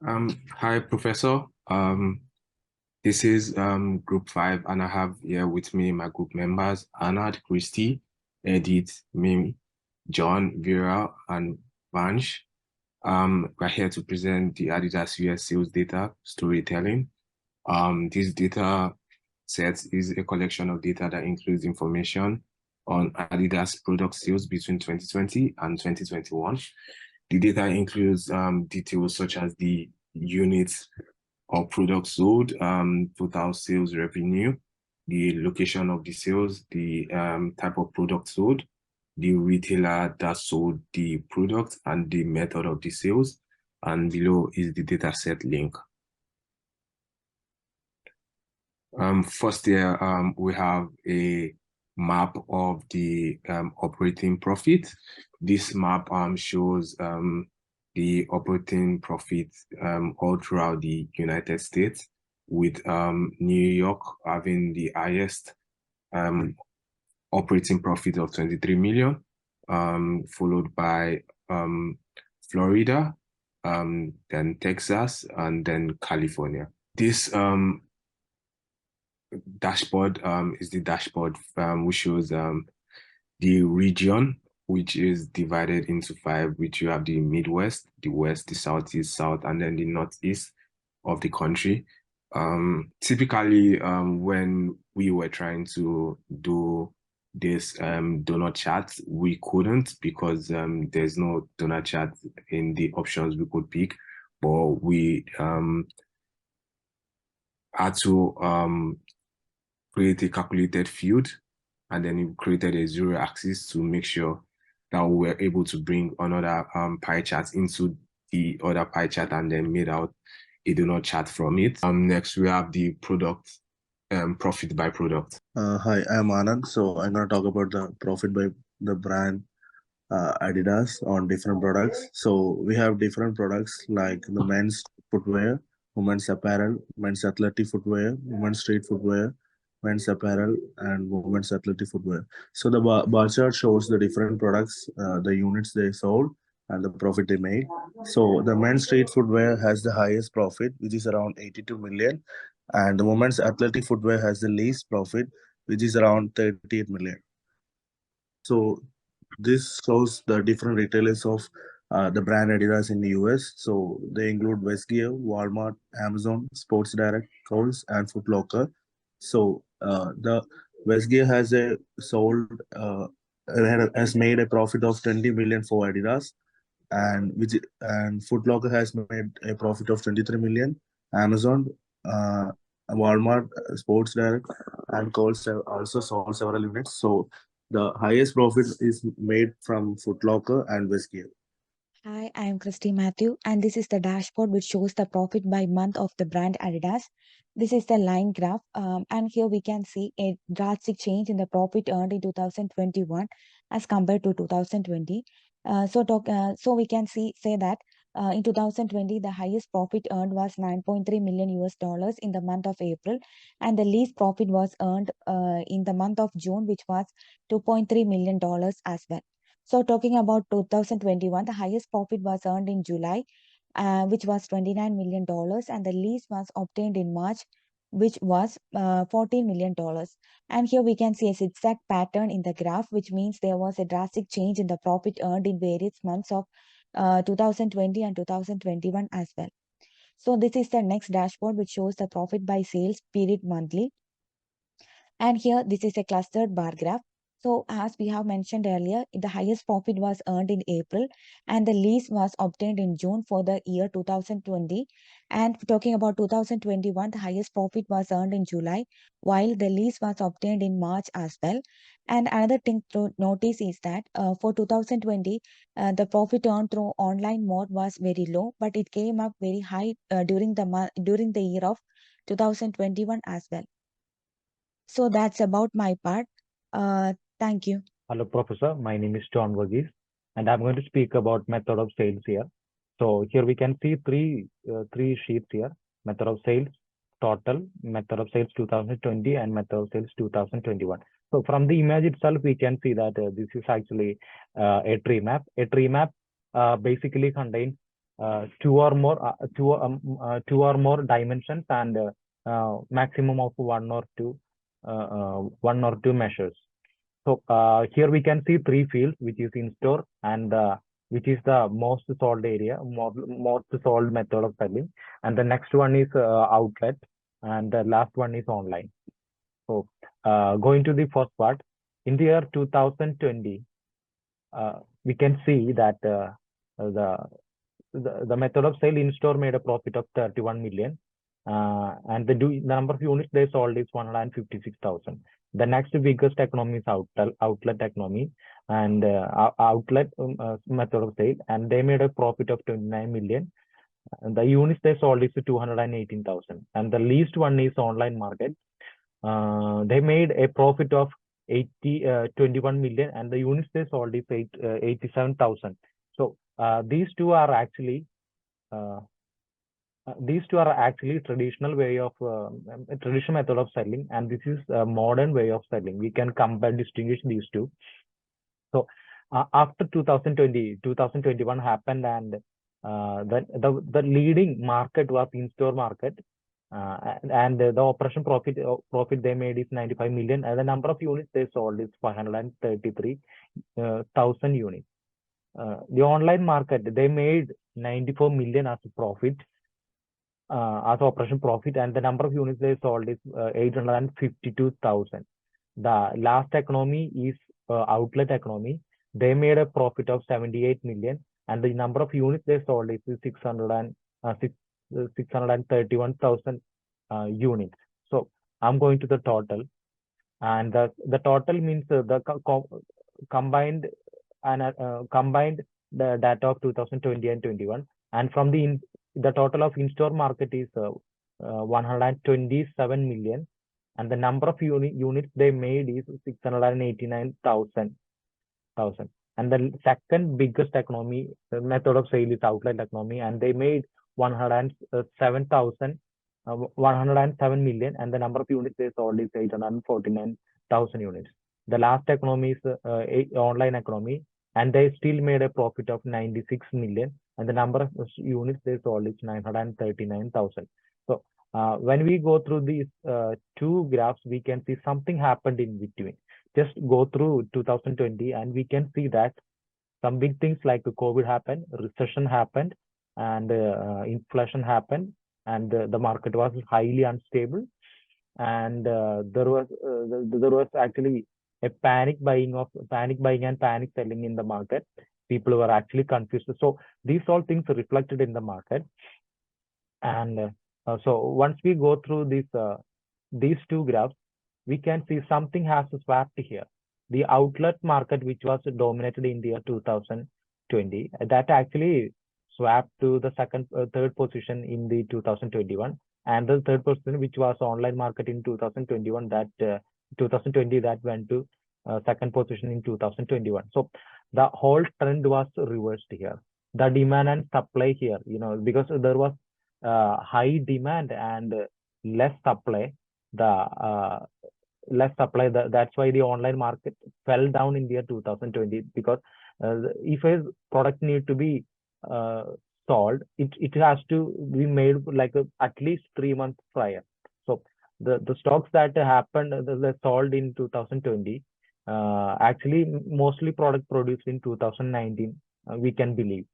Hi, Professor. This is Group 5, and I have here with me my group members, Anand, Christy, Edith, Mimi, John, Vera, and Vansh. We're here to present the Adidas US sales data storytelling. This data set is a collection of data that includes information on Adidas product sales between 2020 and 2021. The data includes details such as the units of products sold, total sales revenue, the location of the sales, the type of product sold, the retailer that sold the product, and the method of the sales. And below is the dataset link. First here, we have a map of the operating profit. This map shows the operating profit all throughout the United States, with New York having the highest operating profit of 23 million, followed by Florida, then Texas, and then California. This dashboard is the dashboard which shows the region, which is divided into 5, which you have the Midwest, the West, the Southeast, South, and then the Northeast of the country. Typically, when we were trying to do this donut chart, we couldn't, because there's no donut chart in the options we could pick, but we had to create a calculated field, and then we created a zero axis to make sure that we were able to bring another pie chart into the other pie chart, and then made out a donut chart from it. Next we have the product profit by product. Hi, I'm Anand. So I'm going to talk about the profit by the brand Adidas on different products. So we have different products like the men's footwear, women's apparel, men's athletic footwear, women's street footwear, men's apparel, and women's athletic footwear. So the bar chart shows the different products, the units they sold, and the profit they made. So the men's street footwear has the highest profit, which is around 82 million, and the women's athletic footwear has the least profit, which is around 38 million. So this shows the different retailers of the brand Adidas in the US. So they include Westgear, Walmart, Amazon, Sports Direct, Kohl's, and Foot Locker. So the Westgear has a sold has made a profit of 20 million for Adidas, and Foot Locker has made a profit of 23 million. Amazon, Walmart, Sports Direct, and Kohl's have also sold several units. So the highest profit is made from Foot Locker and Westgear. Hi, I am Christy Matthew, and this is the dashboard which shows the profit by month of the brand Adidas. This is the line graph, and here we can see a drastic change in the profit earned in 2021 as compared to 2020. So we can say that in 2020 the highest profit earned was 9.3 million US dollars in the month of April, and the least profit was earned in the month of June, which was 2.3 million dollars as well. So talking about 2021, the highest profit was earned in July, which was $29 million, and the least was obtained in March, which was $14 million. And here we can see a zigzag pattern in the graph, which means there was a drastic change in the profit earned in various months of 2020 and 2021 as well. So this is the next dashboard, which shows the profit by sales period monthly. And here this is a clustered bar graph. So as we have mentioned earlier, the highest profit was earned in April and the least was obtained in June for the year 2020. And talking about 2021, the highest profit was earned in July, while the least was obtained in March as well. And another thing to notice is that for 2020, the profit earned through online mode was very low, but it came up very high during the year of 2021 as well. So that's about my part. Thank you. Hello, Professor. My name is John Verghese, and I'm going to speak about method of sales here. So here we can see three sheets here: method of sales, total, method of sales 2020, and method of sales 2021. So from the image itself, we can see that this is actually a tree map. A tree map basically contains two or more dimensions and maximum of one or two measures. So here we can see three fields, which is in-store and which is the most sold area, most sold method of selling. And the next one is outlet, and the last one is online. So going to the first part, in the year 2020, we can see that the method of sale in-store made a profit of 31 million. And the number of units they sold is 156,000. The next biggest economy is outlet economy and outlet method of sale, and they made a profit of 29 million. And the units they sold is 218,000. And the least one is online market. They made a profit of 21 million, and the units they sold is 87,000. So these two are actually traditional way of traditional method of selling, and this is a modern way of selling. We can distinguish these two. So after 2021 happened, and the leading market was in-store market, and the operation profit they made is 95 million, and the number of units they sold is 533,000 units. The online market, they made 94 million as a profit, as operation profit, and the number of units they sold is 852,000. The last economy is outlet economy. They made a profit of 78 million, and the number of units they sold is 631,000 units. So I'm going to the total, and the total means the combined the data of 2020 and 21, and from the total of in-store market is 127 million, and the number of units they made is 689,000. And the second biggest economy method of sale is outlet economy, and they made 107 million, and the number of units they sold is 849,000 units. The last economy is online economy, and they still made a profit of 96 million, and the number of units they sold is 939,000. So when we go through these two graphs, we can see something happened in between. Just go through 2020, and we can see that some big things like the COVID happened, recession happened, and inflation happened, and the market was highly unstable, and there was actually a panic buying and panic selling in the market. People were actually confused. So these all things are reflected in the market. And so once we go through these two graphs, we can see something has swapped here. The outlet market, which was dominated in the year 2020, that actually swapped to the third position in the 2021, and the third position, which was online market in 2021, that 2020, that went to second position in 2021. So the whole trend was reversed here. The demand and supply here, because there was high demand and less supply. That's why the online market fell down in the year 2020, because if a product need to be sold, it has to be made like at least 3 months prior. So the stocks that happened, that sold in 2020, actually mostly product produced in 2019, we can believe.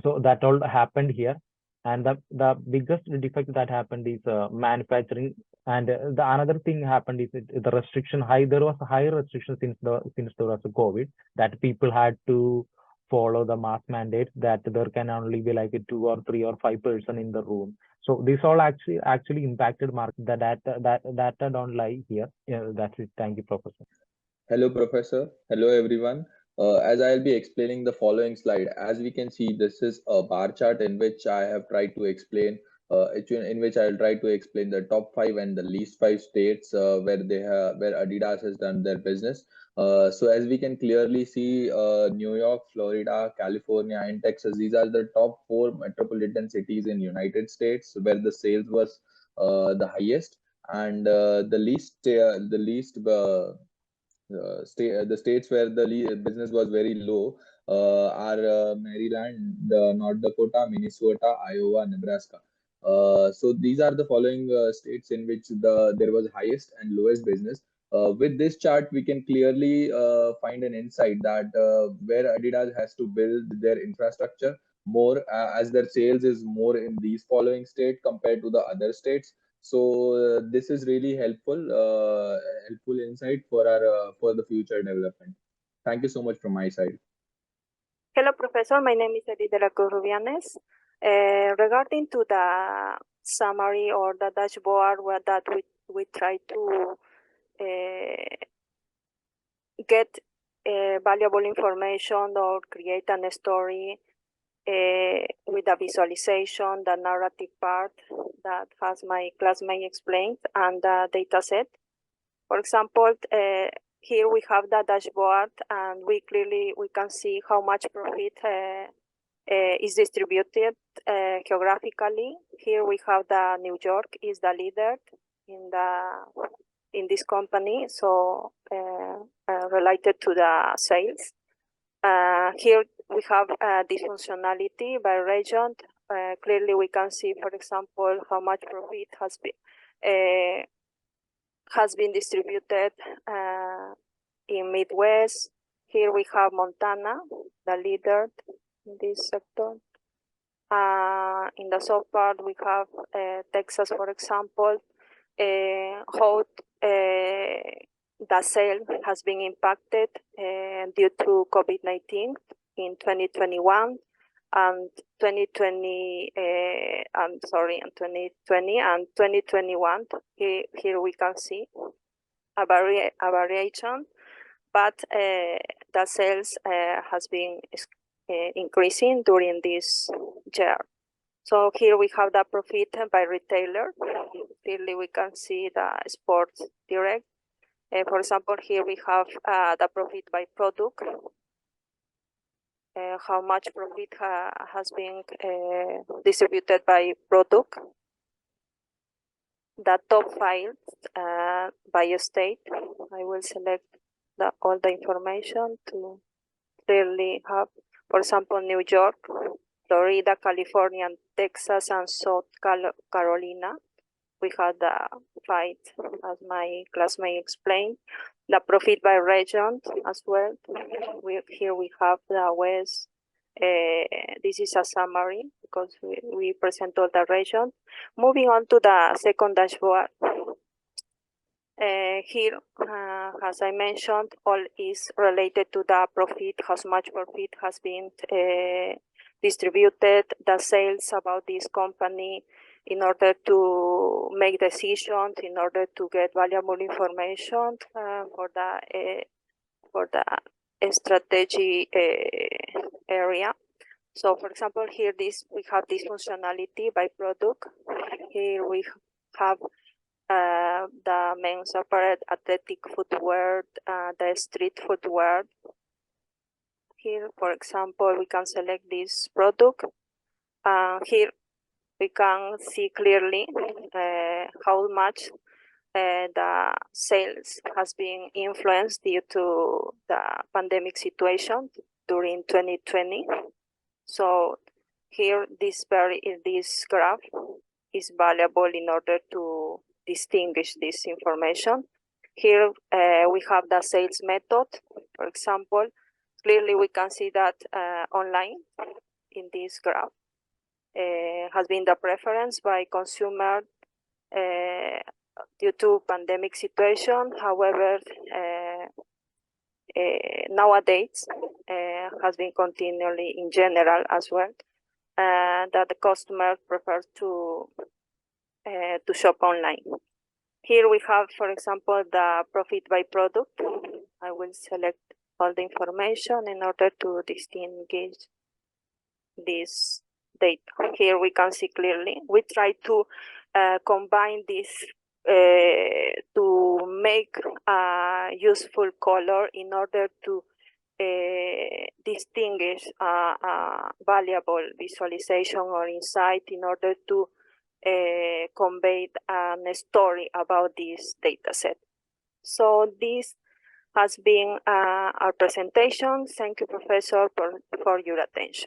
So that all happened here, and the biggest defect that happened is manufacturing. And the another thing happened is the restriction high. There was a high restriction since there was a COVID, that people had to follow the mask mandates, that there can only be like a 2 or 3 or 5 person in the room. So this all actually impacted market. The data don't lie here. Yeah, that's it. Thank you, Professor. Hello, Professor. Hello, everyone. As I'll be explaining the following slide, as we can see, this is a bar chart in which I have tried to explain, in which I'll try to explain the top 5 and the least 5 states where Adidas has done their business. So as we can clearly see, New York, Florida, California, and Texas, these are the top 4 metropolitan cities in United States where the sales was the highest, and the states where the business was very low are Maryland, North Dakota, Minnesota, Iowa, Nebraska. So these are the following states in which there was highest and lowest business. With this chart, we can clearly find an insight that where Adidas has to build their infrastructure more, as their sales is more in these following states compared to the other states. So this is really helpful insight for our for the future development. Thank you so much from my side. Hello, Professor. My name is Edith de la Cruz Rubianes. Regarding to the summary or the dashboard that we try to get valuable information or create a story with the visualization, the narrative part that has my classmate explained, and the data set. For example, here we have the dashboard, and we can see how much profit is distributed geographically. Here we have the New York is the leader in this company, so related to the sales. Here we have this functionality by region. Clearly we can see, for example, how much profit has been distributed in Midwest. Here we have Montana, the leader in this sector. In the south part, we have Texas, for example, how the sale has been impacted due to COVID-19 in 2021 and 2020 and 2021. Here we can see a variation, but the sales has been increasing during this year. So here we have the profit by retailer. Clearly we can see the Sports Direct. For example, here we have the profit by product. How much profit has been distributed by product. The top files by state. I will select all the information to clearly have, for example, New York, Florida, California, Texas, and South Carolina. We had the fight, as my classmate explained. The profit by region as well. Here we have the West. This is a summary because we present all the region. Moving on to the second dashboard. Here, as I mentioned, all is related to the profit, how much profit has been distributed, the sales about this company, in order to make decisions, in order to get valuable information for the strategy area. So, for example, here we have this functionality by product. Here we have the men's apparel, athletic footwear, the street footwear. Here, for example, we can select this product. Here we can see clearly how much the sales has been influenced due to the pandemic situation during 2020. So here this graph is valuable in order to distinguish this information. Here we have the sales method. For example, clearly we can see that online in this graph has been the preference by consumer due to pandemic situation. However, nowadays has been continually in general as well, that the customer prefers to shop online. Here we have, for example, the profit by product. I will select all the information in order to distinguish this data. Here we can see clearly. We try to combine this to make a useful color in order to distinguish a valuable visualization or insight in order to convey a story about this data set. So this has been our presentation. Thank you, Professor, for your attention.